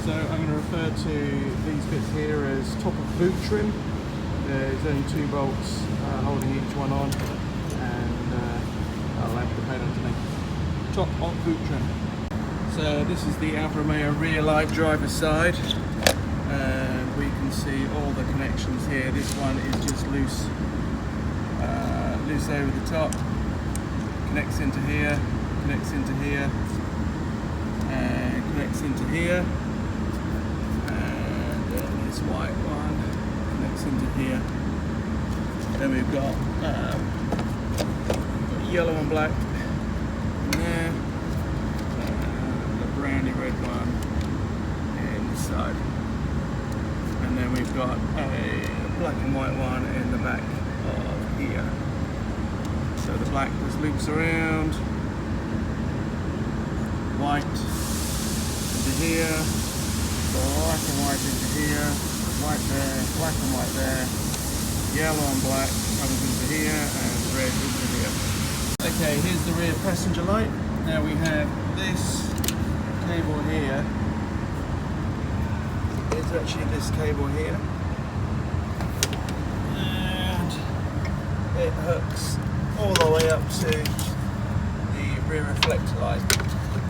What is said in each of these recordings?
So I'm going to refer to these bits here as top of boot trim. There's only 2 bolts holding each one on, and I'll have the pad underneath. Top of boot trim. So this is the Alfa Romeo rear light driver's side, and we can see all the connections here. This one is just loose over the top, connects into here, connects into here, and connects into here, and then this white one connects into here. Then we've got yellow and black in there, the browny red one inside, and then we've got a black and white one in the back of here. So the black just loops around, white into here, black and white into here, white there, black and white there, yellow and black comes into here, and red into here. Okay, here's the rear passenger light. Now we have this cable here. It's actually this cable here, and it hooks all the way up to the rear reflector light.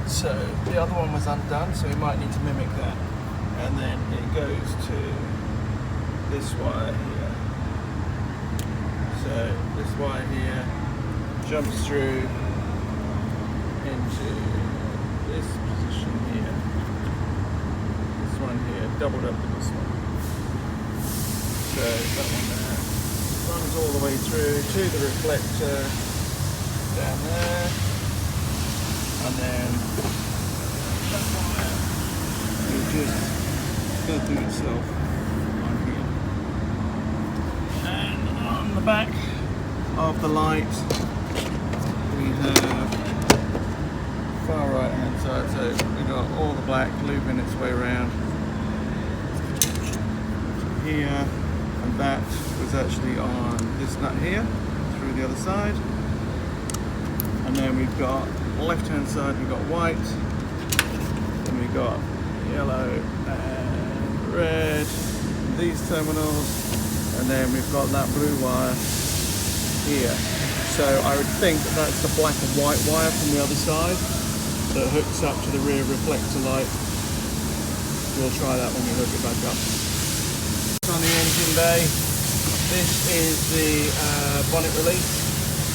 So the other one was undone, so we might need to mimic that. And then it goes to this wire here. So this wire here jumps through into this position here. This one here, doubled up with this one. So that one there runs all the way through to the reflector down there, and then that wire will just go through itself on here. And on the back of the light we have far right hand side, so we've got all the black looping its way around here. And that was actually on this nut here, through the other side. And then we've got left hand side, we've got white, then we've got yellow and red, these terminals, and then we've got that blue wire here. So I would think that that's the black and white wire from the other side that hooks up to the rear reflector light. We'll try that when we hook it back up. On the engine bay, this is the bonnet release.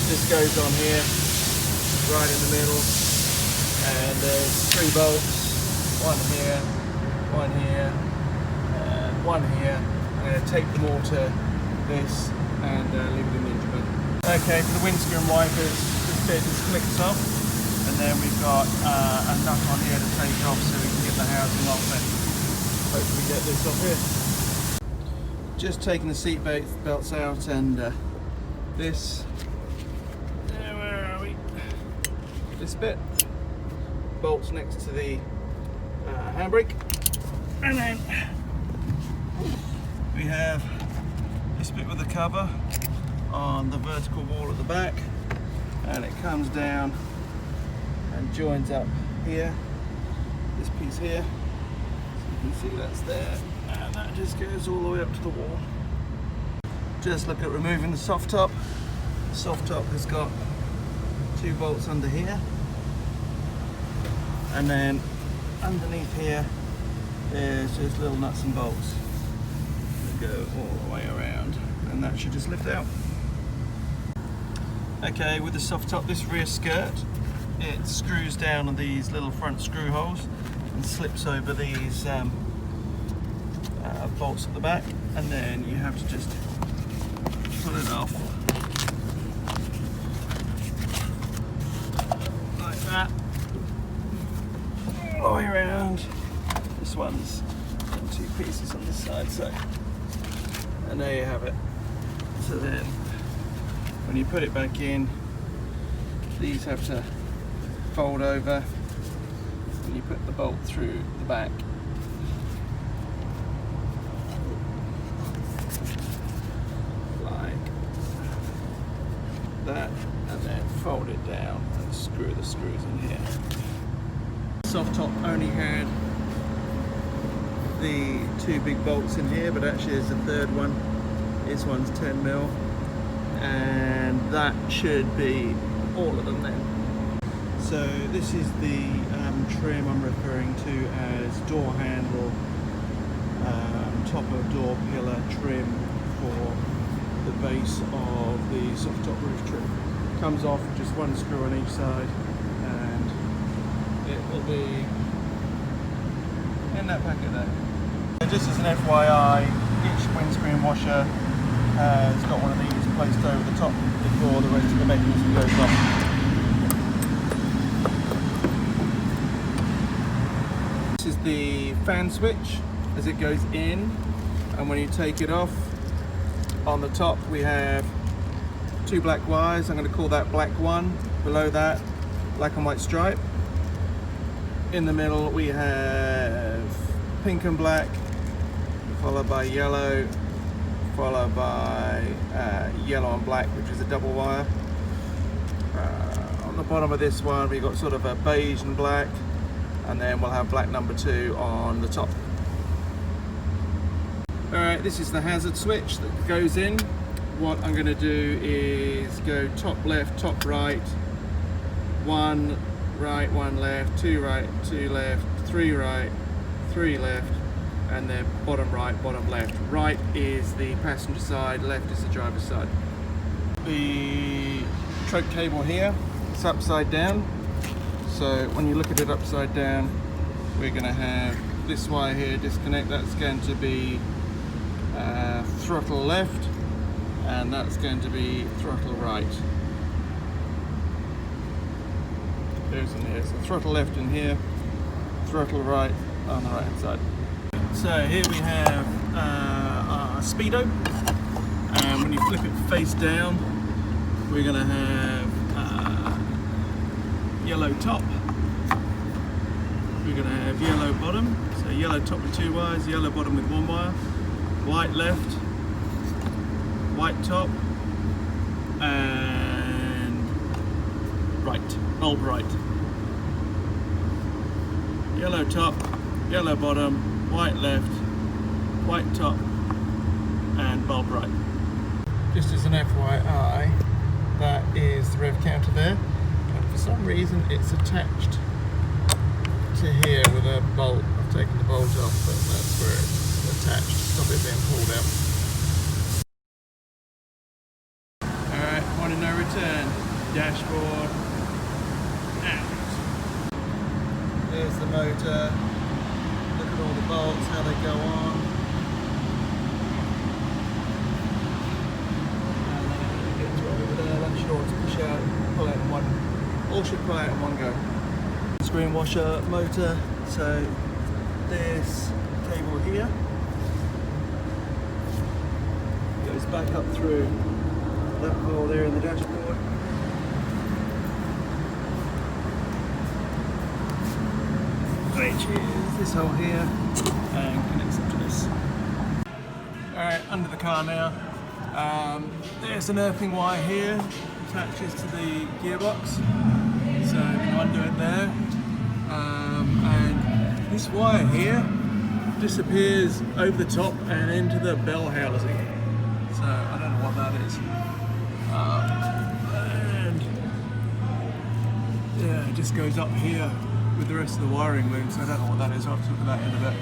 This goes on here, right in the middle, and there's 3 bolts, one here, one here, and one here. I'm going to tape them all to this and leave it in the engine bay. Okay, for the windscreen wipers, this bit just clicks off, and then we've got a nut on here to take off so we can get the housing off and hopefully get this off here. Just taking the seat belts out, and this, where are we? This bit bolts next to the handbrake, and then we have this bit with the cover on the vertical wall at the back, and it comes down and joins up here, this piece here, so you can see that's there. And that just goes all the way up to the wall. Just look at removing the soft top. The soft top has got 2 bolts under here, and then underneath here there's just little nuts and bolts that go all the way around, and that should just lift out. Okay, with the soft top, this rear skirt, it screws down on these little front screw holes and slips over these bolts at the back, and then you have to just pull it off like that, all the way around. This one's got 2 pieces on this side, so, and there you have it. So then when you put it back in, these have to fold over and you put the bolt through the back. Like that, and then fold it down and screw the screws in here. Soft top only had the two big bolts in here, but actually there's a third one. This one's 10mm, and that should be all of them then. So this is the trim I'm referring to as door handle, top of door pillar trim for the base of the soft top roof trim. Comes off with just one screw on each side, and it will be in that packet there. So just as an FYI, each windscreen washer has got one of these placed over the top before the rest of the mechanism goes on. This is the fan switch as it goes in, and when you take it off, on the top we have two black wires. I'm going to call that black 1. Below that, black and white stripe. In the middle we have pink and black, followed by yellow, followed by yellow and black, which is a double wire. On the bottom of this one we've got sort of a beige and black, and then we'll have black number 2 on the top. Alright, this is the hazard switch that goes in. What I'm going to do is go top left, top right, 1 right, 1 left, 2 right, 2 left, 3 right, 3 left, and then bottom right, bottom left. Right is the passenger side, left is the driver's side. The trunk cable here is upside down, so when you look at it upside down, we're going to have this wire here disconnect. That's going to be throttle left, and that's going to be throttle right. There's in here, so throttle left in here, throttle right on the right hand side. So here we have our Speedo, and when you flip it face down, we're going to have yellow top, we're going to have yellow bottom, so yellow top with 2 wires, yellow bottom with 1 wire, white left, white top, and right, bulb right. Yellow top, yellow bottom, white left, white top, and bulb right. Just as an FYI, that is the rev counter there, and for some reason it's attached to here with a bolt. I've taken the bolt off, but that's where it's attached to stop it being pulled out. Alright, point of no return. Dashboard out. There's the motor. Look at all the bolts, how they go on. And then it gets right over there. That should all push out, pull out in one. All should pull out in one go. Screen washer motor. So this cable here goes back up through that hole there in the dashboard. Which is this hole here, and connects up to this. Alright, under the car now. There's an earthing wire here, attaches to the gearbox. So you can undo it there. And this wire here disappears over the top and into the bell housing. So I don't know what that is. And yeah, it just goes up here with the rest of the wiring loom, so I don't know what that is. I'll have to look at that in a bit.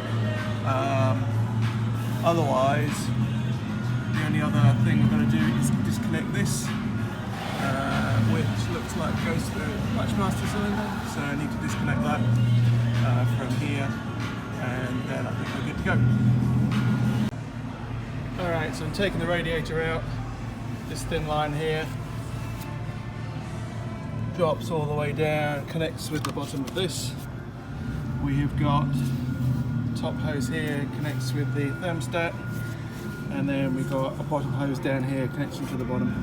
Otherwise, the only other thing we're going to do is disconnect this, which looks like it goes to the clutch master cylinder, so I need to disconnect that from here, and then I think we're good to go. Alright, so I'm taking the radiator out. This thin line here drops all the way down, connects with the bottom of this. We have got top hose here, connects with the thermostat, and then we've got a bottom hose down here, connection to the bottom,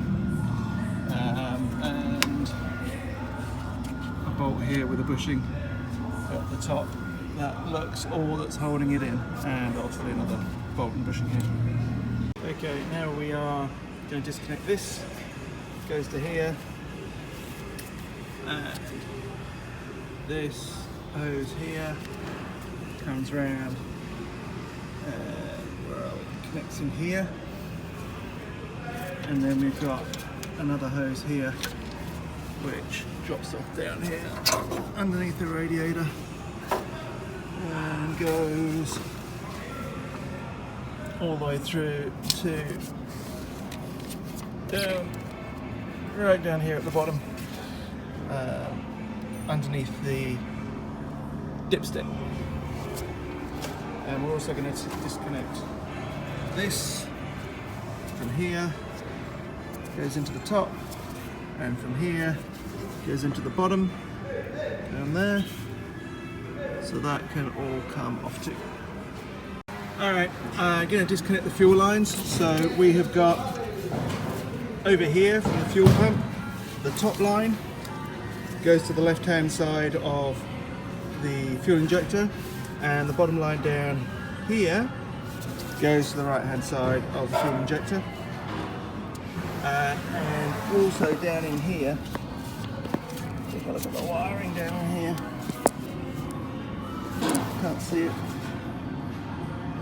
and a bolt here with a bushing at the top. That looks all that's holding it in, and obviously another bolt and bushing here. Okay, now we are going to disconnect this. It goes to here, and this hose here comes round Where are we? Connects in here. And then we've got another hose here which drops off down here underneath the radiator and goes all the way through to right down here at the bottom underneath the dipstick. And we're also going to disconnect this from here, goes into the top, and from here goes into the bottom down there, so that can all come off too. Alright, I'm going to disconnect the fuel lines. So we have got over here from the fuel pump, the top line goes to the left hand side of the fuel injector, and the bottom line down here goes to the right hand side of the fuel injector. And also down in here, take a look at the wiring down in here. Can't see it.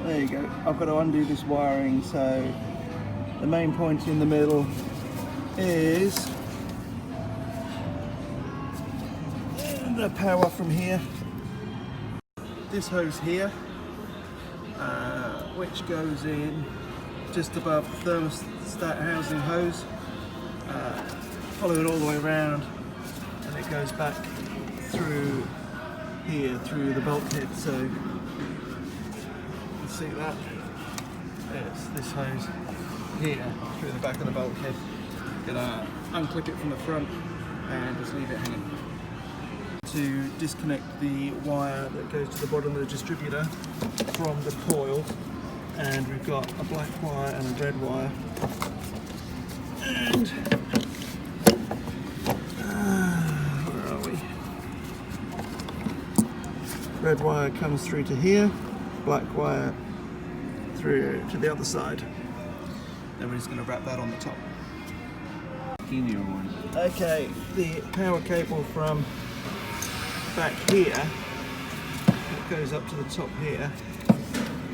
There you go. I've got to undo this wiring, so the main point in the middle is the power from here. This hose here, which goes in just above the thermostat housing hose, follow it all the way around, and it goes back through here, through the bulkhead. So you can see that. It's this hose here, through the back of the bulkhead. Gonna unclip it from the front and just leave it hanging. To disconnect the wire that goes to the bottom of the distributor from the coil, and we've got a black wire and a red wire, and where are we? Red wire comes through to here, black wire through to the other side. Then we're just going to wrap that on the top. Skinnier one. Okay, the power cable from back here, it goes up to the top here.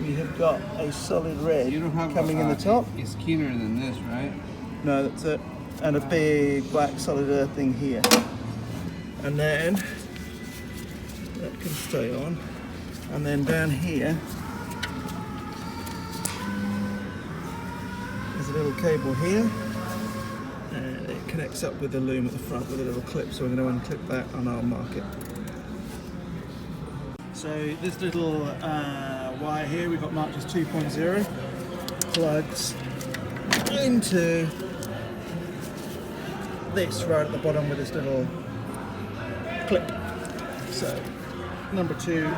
We have got a solid red coming in the top. It's skinnier than this, right? No, that's it. And a big black solid earthing here. And then that can stay on. And then down here there's a little cable here, and it connects up with the loom at the front with a little clip, so we're going to unclip that and I'll mark it. So this little wire here we've got marked as 2.0 plugs into this right at the bottom with this little clip. So number 2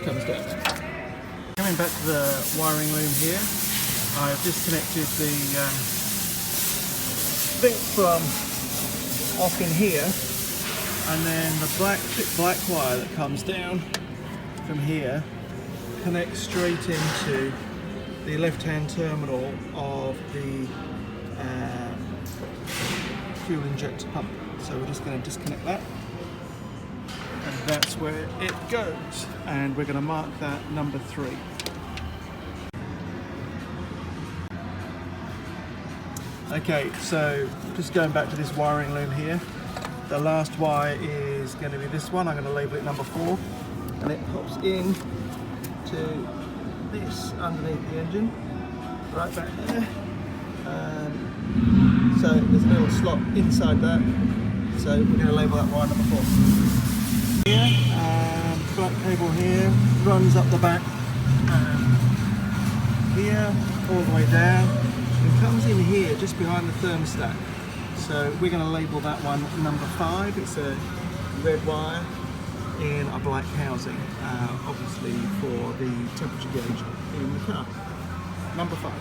comes down. Coming back to the wiring loom here, I've disconnected the thing from off in here, and then the thick black wire that comes down from here connects straight into the left-hand terminal of the fuel injector pump. So we're just going to disconnect that, and that's where it goes, and we're going to mark that number 3. Okay, so just going back to this wiring loom here, the last wire is going to be this one. I'm going to label it number 4, and it pops in to this underneath the engine, right back there. So there's a little slot inside that, so we're going to label that wire number 4. Here, black cable here runs up the back, here all the way down. It comes in here just behind the thermostat, so we're going to label that one number 5. It's a red wire in a black housing, obviously for the temperature gauge in the car. Number 5.